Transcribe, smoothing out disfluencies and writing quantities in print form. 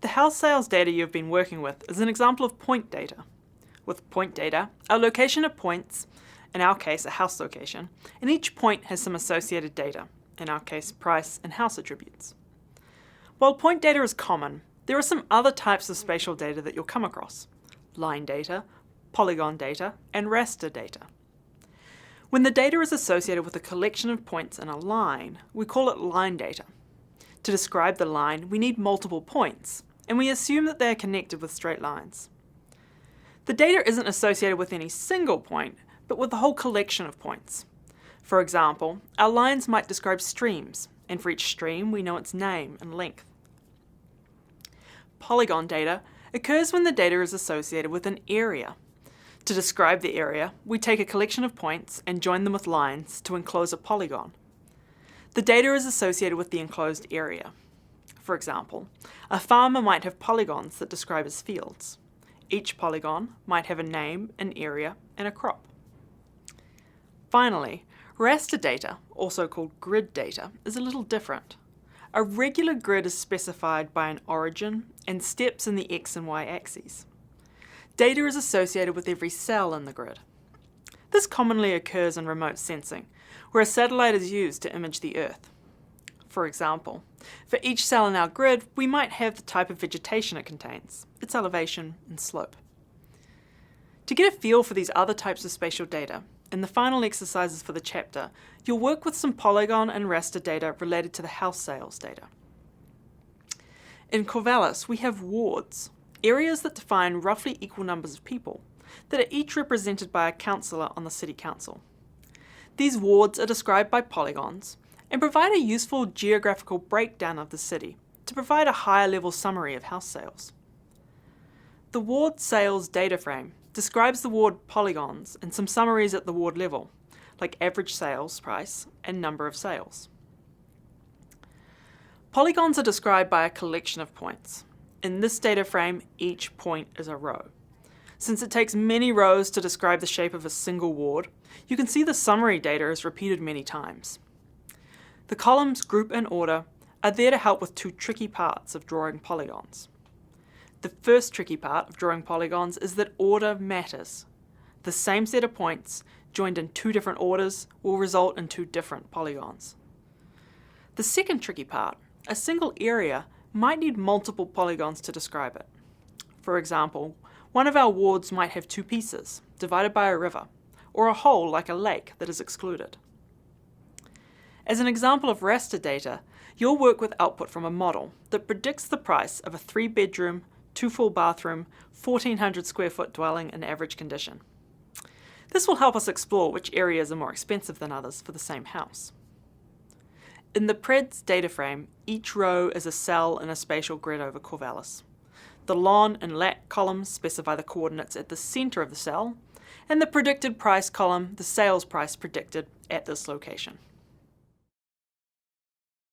The house sales data you've been working with is an example of point data. With point data, a location of points, in our case a house location, and each point has some associated data, in our case price and house attributes. While point data is common, there are some other types of spatial data that you'll come across: line data, polygon data, and raster data. When the data is associated with a collection of points in a line, we call it line data. To describe the line, we need multiple points, and we assume that they are connected with straight lines. The data isn't associated with any single point, but with the whole collection of points. For example, our lines might describe streams, and for each stream we know its name and length. Polygon data occurs when the data is associated with an area. To describe the area, we take a collection of points and join them with lines to enclose a polygon. The data is associated with the enclosed area. For example, a farmer might have polygons that describe his fields. Each polygon might have a name, an area, and a crop. Finally, raster data, also called grid data, is a little different. A regular grid is specified by an origin and steps in the x and y axes. Data is associated with every cell in the grid. This commonly occurs in remote sensing, where a satellite is used to image the Earth. For example, for each cell in our grid, we might have the type of vegetation it contains, its elevation and slope. To get a feel for these other types of spatial data, in the final exercises for the chapter, you'll work with some polygon and raster data related to the house sales data. In Corvallis, we have wards, areas that define roughly equal numbers of people, that are each represented by a councillor on the city council. These wards are described by polygons and provide a useful geographical breakdown of the city to provide a higher level summary of house sales. The ward sales data frame describes the ward polygons and some summaries at the ward level, like average sales price and number of sales. Polygons are described by a collection of points. In this data frame, each point is a row. Since it takes many rows to describe the shape of a single ward, you can see the summary data is repeated many times. The columns group and order are there to help with two tricky parts of drawing polygons. The first tricky part of drawing polygons is that order matters. The same set of points, joined in two different orders, will result in two different polygons. The second tricky part, a single area, might need multiple polygons to describe it. For example, one of our wards might have two pieces, divided by a river, or a whole like a lake that is excluded. As an example of raster data, you'll work with output from a model that predicts the price of a 3-bedroom, 2-full bathroom, 1,400 square foot dwelling in average condition. This will help us explore which areas are more expensive than others for the same house. In the PREDS data frame, each row is a cell in a spatial grid over Corvallis. The LON and LAT columns specify the coordinates at the centre of the cell, and the predicted price column the sales price predicted at this location.